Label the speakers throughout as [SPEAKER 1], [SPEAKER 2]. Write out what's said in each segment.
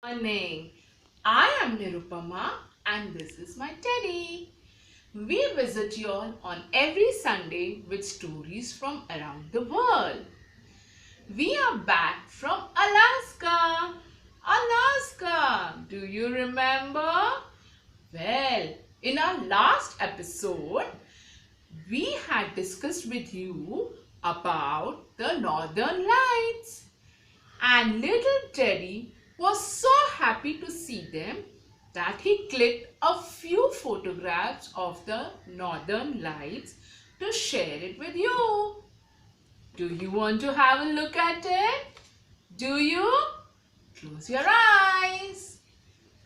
[SPEAKER 1] Morning. I am Nirupama and this is my teddy. We visit you all on every Sunday with stories from around the world. We are back from Alaska. Alaska, do you remember? Well, in our last episode, we had discussed with you about the Northern Lights. And little Teddy was so happy to see them that he clicked a few photographs of the Northern Lights to share it with you. Do you want to have a look at it? Do you? Close your eyes.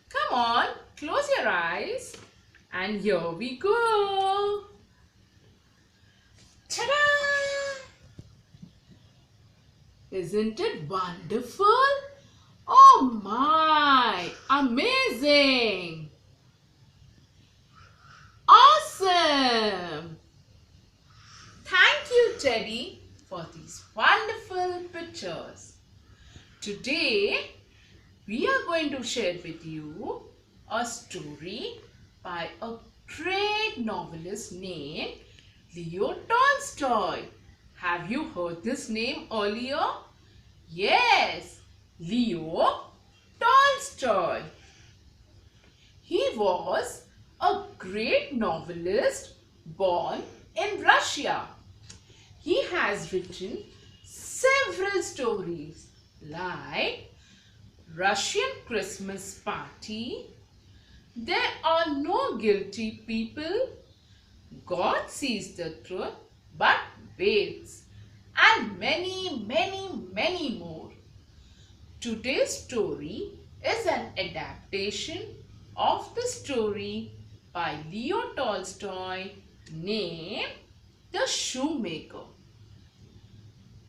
[SPEAKER 1] Come on, close your eyes. And here we go. Ta-da! Isn't it wonderful? Oh my! Amazing! Awesome! Thank you, Teddy, for these wonderful pictures. Today, we are going to share with you a story by a great novelist named Leo Tolstoy. Have you heard this name earlier? Yes, Leo Tolstoy. He was a great novelist born in Russia. He has written several stories like Russian Christmas Party, There Are No Guilty People, God Sees the Truth but Waits, and many more. Today's story is an adaptation of the story by Leo Tolstoy named The Shoemaker.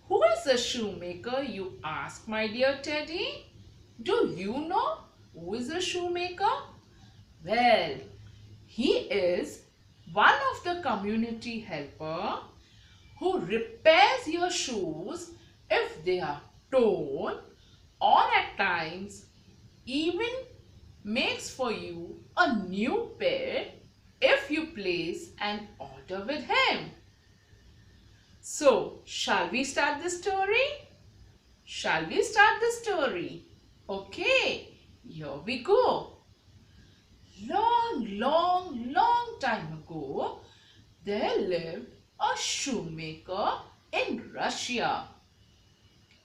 [SPEAKER 1] Who is the shoemaker, you ask, my dear Teddy? Do you know who is the shoemaker? Well, he is one of the community helper who repairs your shoes if they are torn, or at times even makes for you a new pair if you place an order with him. So, shall we start the story? Shall we start the story? Okay, here we go. Long time ago, there lived a shoemaker in Russia.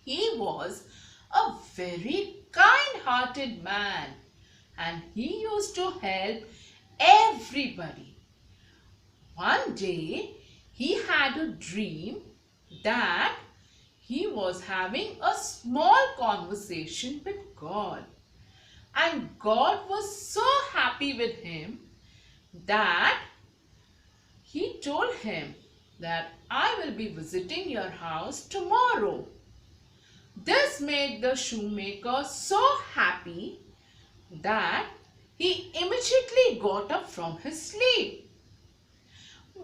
[SPEAKER 1] He was a very kind-hearted man and he used to help everybody. One day, he had a dream that he was having a small conversation with God. And God was so happy with him that he told him that I will be visiting your house tomorrow. This made the shoemaker so happy that he immediately got up from his sleep.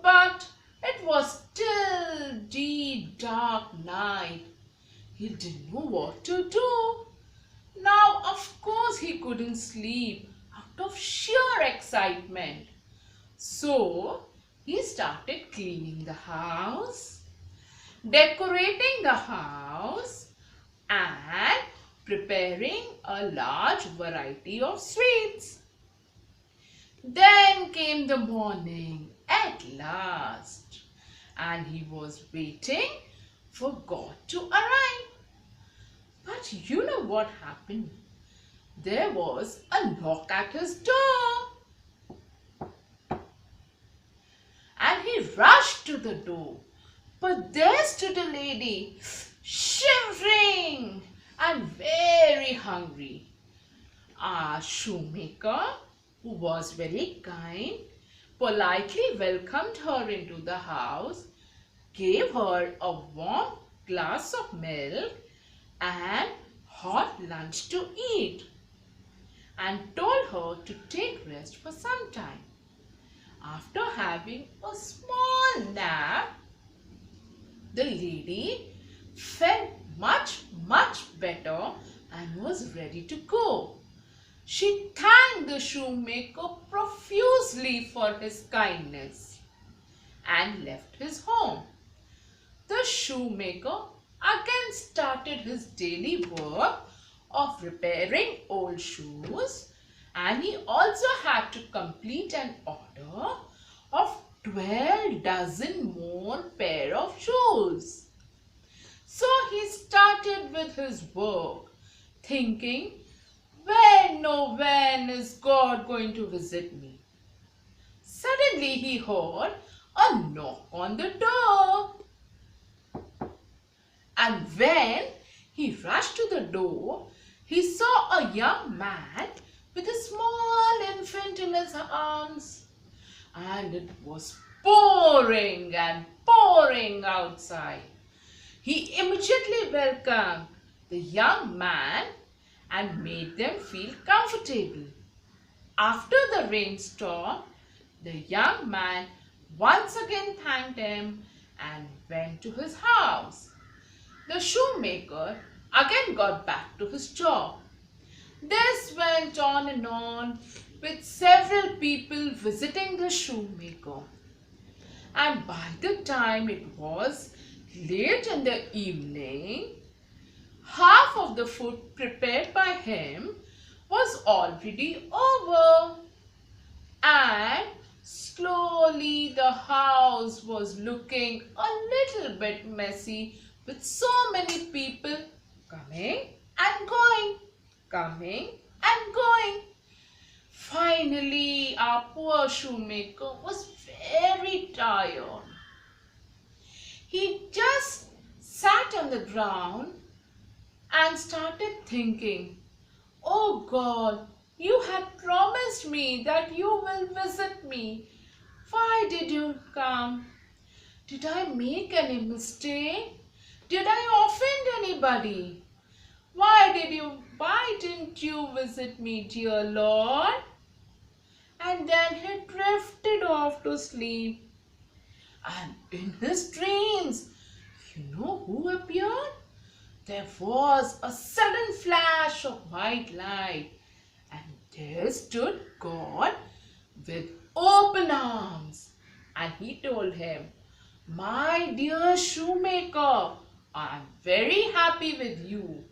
[SPEAKER 1] But it was still deep dark night. He didn't know what to do. Now, of course, he couldn't sleep out of sheer excitement. So, he started cleaning the house, decorating the house, and preparing a large variety of sweets. Then came the morning at last, and he was waiting for God to arrive. But you know what happened? There was a knock at his door. And he rushed to the door. But there stood a lady, shivering and very hungry. Our shoemaker, who was very kind, politely welcomed her into the house, gave her a warm glass of milk and hot lunch to eat, and told her to take rest for some time. After having a small nap, the lady felt much better and was ready to go. She thanked the shoemaker profusely for his kindness and left his home. The shoemaker again started his daily work of repairing old shoes, and he also had to complete an order of 12 dozen more pair of shoes. So he started with his work, thinking, when is God going to visit me? Suddenly he heard a knock on the door. And when he rushed to the door, he saw a young man with a small infant in his arms. And it was pouring and pouring outside. He immediately welcomed the young man and made them feel comfortable. After the rainstorm, the young man once again thanked him and went to his house. The shoemaker again got back to his job. This went on and on, with several people visiting the shoemaker. And by the time it was late in the evening, half of the food prepared by him was already over. And slowly the house was looking a little bit messy, with so many people coming and going, coming and going. Finally, our poor shoemaker was very tired. He just sat on the ground and started thinking, "Oh God, you had promised me that you will visit me. Why did you come? Did I make any mistake? Did I offend anybody? Why didn't you visit me, dear Lord?" And then he drifted off to sleep. And in his dreams, you know who appeared? There was a sudden flash of white light, and there stood God with open arms. And he told him, "My dear shoemaker, I am very happy with you.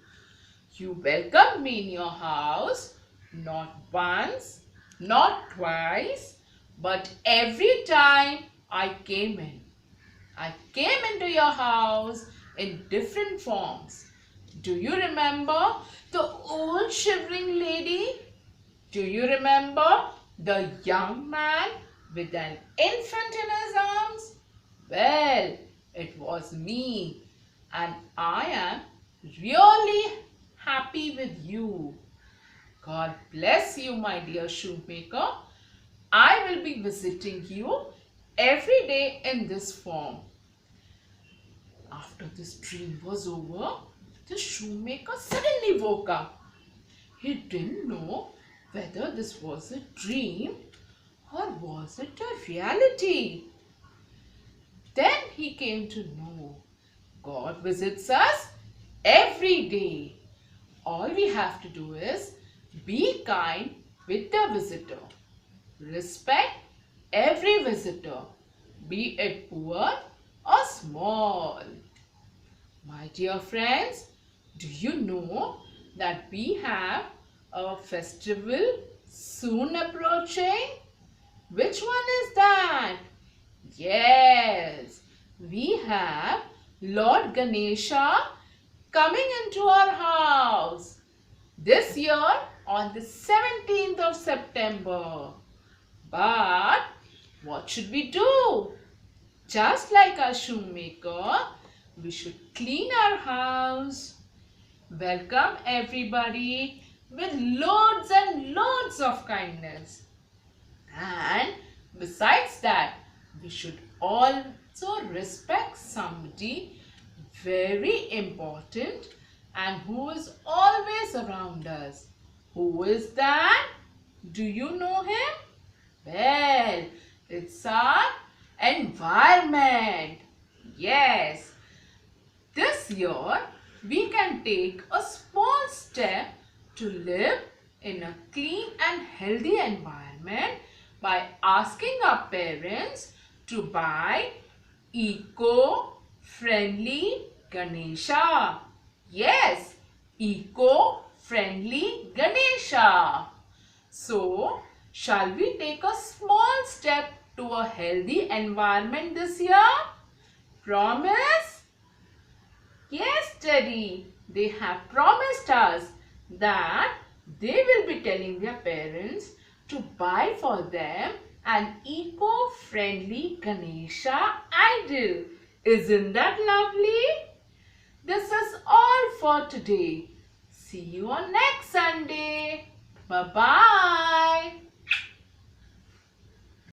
[SPEAKER 1] You welcomed me in your house, not once, not twice, but every time I came in. I came into your house in different forms. Do you remember the old shivering lady? Do you remember the young man with an infant in his arms? Well, it was me, and I am really happy with you. God bless you, my dear shoemaker. I will be visiting you every day in this form." After this dream was over, the shoemaker suddenly woke up. He didn't know whether this was a dream or was it a reality. Then he came to know God visits us every day. All we have to do is be kind with the visitor. Respect every visitor, be it poor or small. My dear friends, do you know that we have a festival soon approaching? Which one is that? Yes, we have Lord Ganesha coming into our house this year on the 17th of September. But what should we do? Just like our shoemaker, we should clean our house, welcome everybody with loads and loads of kindness. And besides that, we should also respect somebody very important and who is always around us. Who is that? Do you know him? Well, it's our environment. Yes, this year we can take a small step to live in a clean and healthy environment by asking our parents to buy eco-friendly Ganesha. Yes, eco-friendly Ganesha. So, shall we take a small step to a healthy environment this year? Promise? Yes, Teddy. They have promised us that they will be telling their parents to buy for them an eco-friendly Ganesha idol. Isn't that lovely? This is all for today. See you on next Sunday. Bye-bye.